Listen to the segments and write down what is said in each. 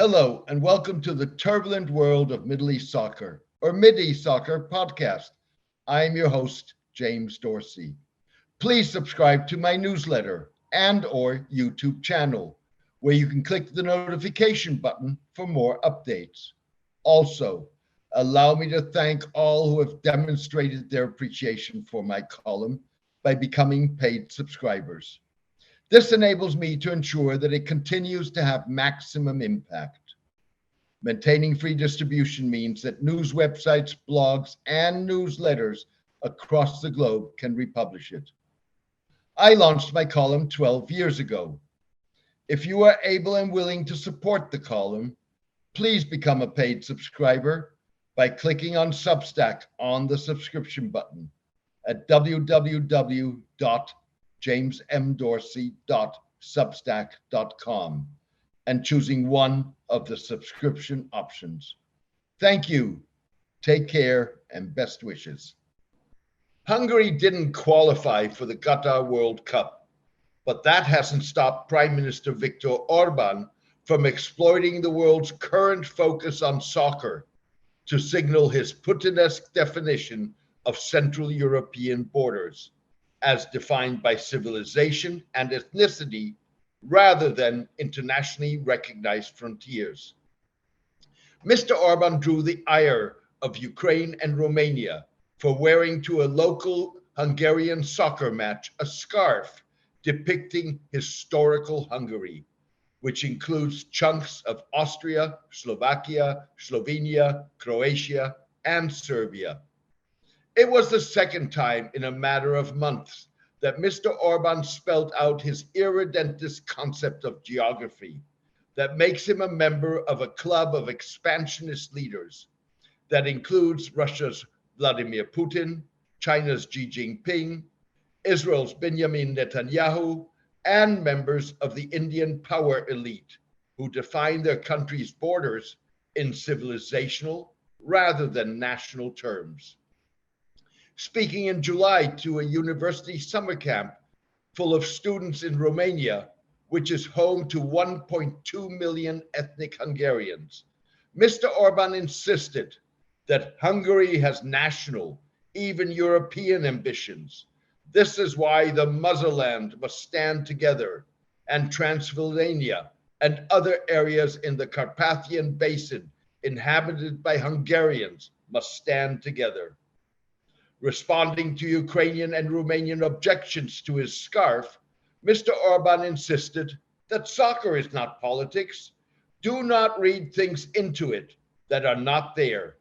Hello, and welcome to the turbulent world of Middle East soccer, or Mid-East Soccer podcast. I'm your host, James Dorsey. Please subscribe to my newsletter and/or YouTube channel, where you can click the notification button for more updates. Also, allow me to thank all who have demonstrated their appreciation for my column by becoming paid subscribers. This enables me to ensure that it continues to have maximum impact. Maintaining free distribution means that news websites, blogs, and newsletters across the globe can republish it. I launched my column 12 years ago. If you are able and willing to support the column, please become a paid subscriber by clicking on Substack on the subscription button at www.jamesmdorsey.substack.com and choosing one of the subscription options. Thank you. Take care and best wishes. Hungary didn't qualify for the Qatar World Cup, but that hasn't stopped Prime Minister Victor Orban from exploiting the world's current focus on soccer to signal his Putinesque definition of Central European borders, as defined by civilization and ethnicity rather than internationally recognized frontiers. Mr. Orban drew the ire of Ukraine and Romania for wearing to a local Hungarian soccer match a scarf depicting historical Hungary, which includes chunks of Austria, Slovakia, Slovenia, Croatia, and Serbia. It was the second time in a matter of months that Mr. Orban spelled out his irredentist concept of geography that makes him a member of a club of expansionist leaders that includes Russia's Vladimir Putin, China's Xi Jinping, Israel's Benjamin Netanyahu, and members of the Indian power elite who define their country's borders in civilizational rather than national terms. Speaking in July to a university summer camp full of students in Romania, which is home to 1.2 million ethnic Hungarians, Mr. Orban insisted that Hungary has national, even European ambitions. This is why the motherland must stand together, and Transylvania and other areas in the Carpathian Basin inhabited by Hungarians must stand together. Responding to Ukrainian and Romanian objections to his scarf, Mr. Orban insisted that soccer is not politics. Do not read things into it that are not there.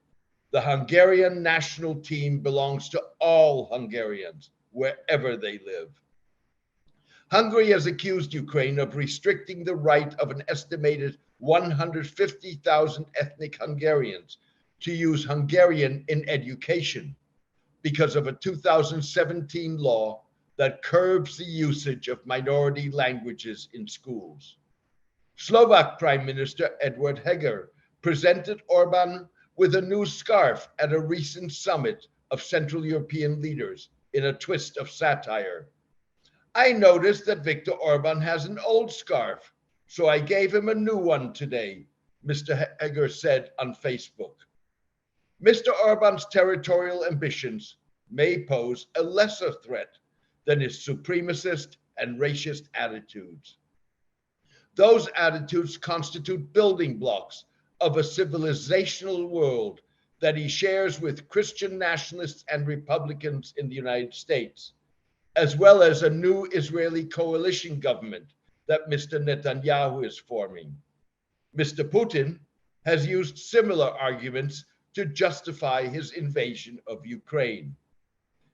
The Hungarian national team belongs to all Hungarians, wherever they live. Hungary has accused Ukraine of restricting the right of an estimated 150,000 ethnic Hungarians to use Hungarian in education because of a 2017 law that curbs the usage of minority languages in schools. Slovak Prime Minister Edward Heger presented Orban with a new scarf at a recent summit of Central European leaders in a twist of satire. I noticed that Viktor Orban has an old scarf, so I gave him a new one today, Mr. Heger said on Facebook. Mr. Orban's territorial ambitions may pose a lesser threat than his supremacist and racist attitudes. Those attitudes constitute building blocks of a civilizational world that he shares with Christian nationalists and Republicans in the United States, as well as a new Israeli coalition government that Mr. Netanyahu is forming. Mr. Putin has used similar arguments to justify his invasion of Ukraine.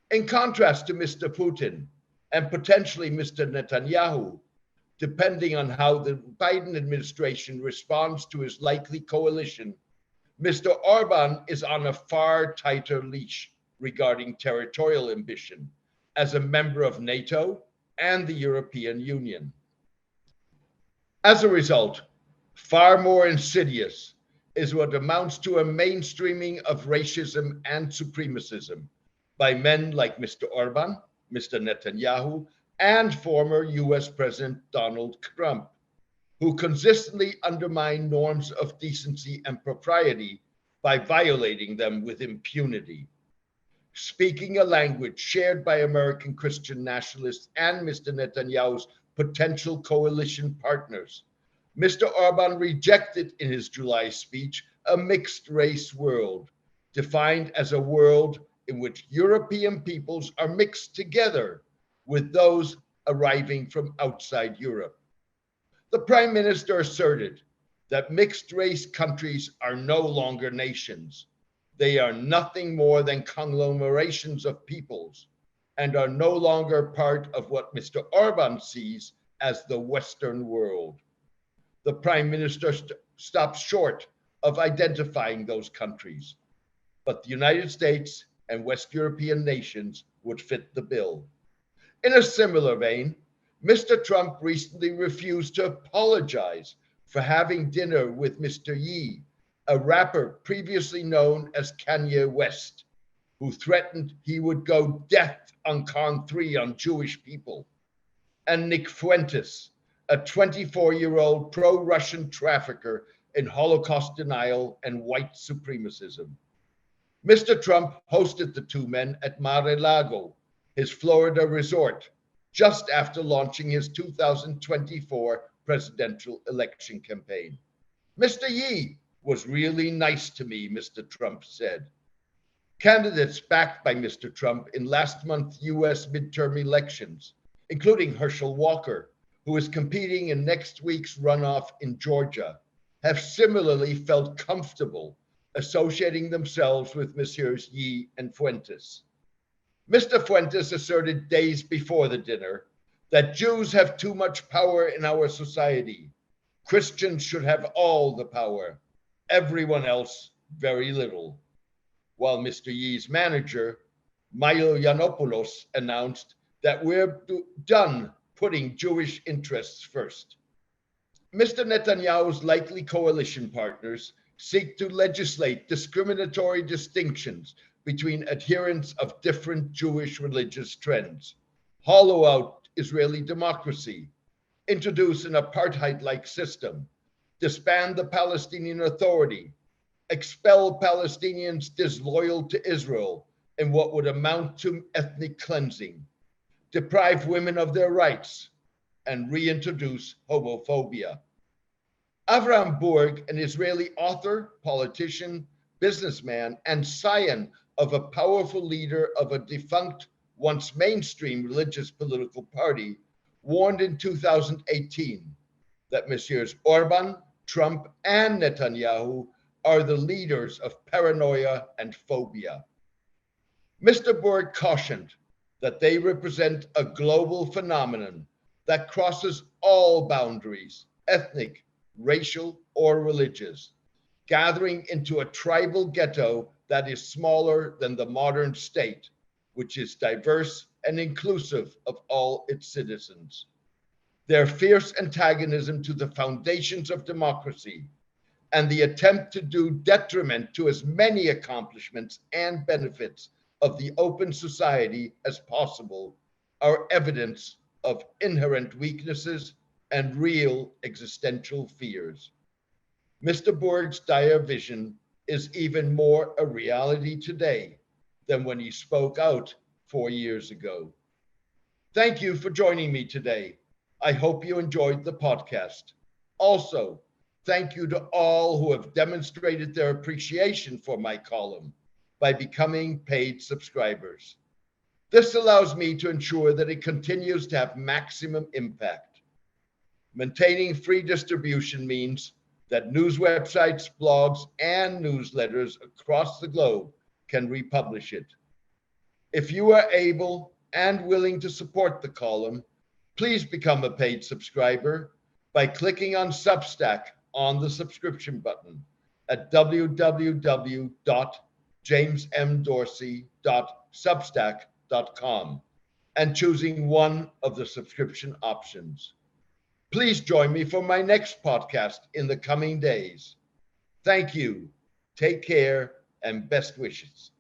In contrast to Mr. Putin and potentially Mr. Netanyahu, depending on how the Biden administration responds to his likely coalition, Mr. Orban is on a far tighter leash regarding territorial ambition as a member of NATO and the European Union. As a result, far more insidious is what amounts to a mainstreaming of racism and supremacism by men like Mr. Orban, Mr. Netanyahu, and former US President Donald Trump. who consistently undermine norms of decency and propriety by violating them with impunity. Speaking a language shared by American Christian nationalists and Mr. Netanyahu's potential coalition partners, Mr. Orban rejected in his July speech a mixed race world, defined as a world in which European peoples are mixed together with those arriving from outside Europe. The Prime Minister asserted that mixed race countries are no longer nations. They are nothing more than conglomerations of peoples and are no longer part of what Mr. Orban sees as the Western world. The Prime Minister stops short of identifying those countries, but the United States and West European nations would fit the bill. In a similar vein, Mr. Trump recently refused to apologize for having dinner with Mr. Ye, a rapper previously known as Kanye West, who threatened he would go death on Count 3 on Jewish people, and Nick Fuentes, a 24-year-old pro-Russian trafficker in Holocaust denial and white supremacism. Mr. Trump hosted the two men at Mar-a-Lago, his Florida resort, just after launching his 2024 presidential election campaign. Mr. Ye was really nice to me, Mr. Trump said. Candidates backed by Mr. Trump in last month's US midterm elections, including Herschel Walker, who is competing in next week's runoff in Georgia, have similarly felt comfortable associating themselves with Messrs. Ye and Fuentes. Mr. Fuentes asserted days before the dinner that Jews have too much power in our society. Christians should have all the power, everyone else very little. While Mr. Ye's manager, Milo Yiannopoulos, announced that we're done putting Jewish interests first. Mr. Netanyahu's likely coalition partners seek to legislate discriminatory distinctions between adherents of different Jewish religious trends, hollow out Israeli democracy, introduce an apartheid-like system, disband the Palestinian Authority, expel Palestinians disloyal to Israel in what would amount to ethnic cleansing, deprive women of their rights, and reintroduce homophobia. Avram Burg, an Israeli author, politician, businessman, and scion of a powerful leader of a defunct, once mainstream religious political party, warned in 2018 that Messrs. Orban, Trump, and Netanyahu are the leaders of paranoia and phobia. Mr. Burg cautioned that they represent a global phenomenon that crosses all boundaries, ethnic, racial, or religious, gathering into a tribal ghetto that is smaller than the modern state, which is diverse and inclusive of all its citizens. Their fierce antagonism to the foundations of democracy and the attempt to do detriment to as many accomplishments and benefits of the open society as possible are evidence of inherent weaknesses and real existential fears. Mr. Burg's dire vision is even more a reality today than when he spoke out 4 years ago. Thank you for joining me today. I hope you enjoyed the podcast. Also, thank you to all who have demonstrated their appreciation for my column by becoming paid subscribers. This allows me to ensure that it continues to have maximum impact. Maintaining free distribution means that news websites, blogs, and newsletters across the globe can republish it. If you are able and willing to support the column, please become a paid subscriber by clicking on Substack on the subscription button at www.jamesmdorsey.substack.com and choosing one of the subscription options. Please join me for my next podcast in the coming days. Thank you. Take care and best wishes.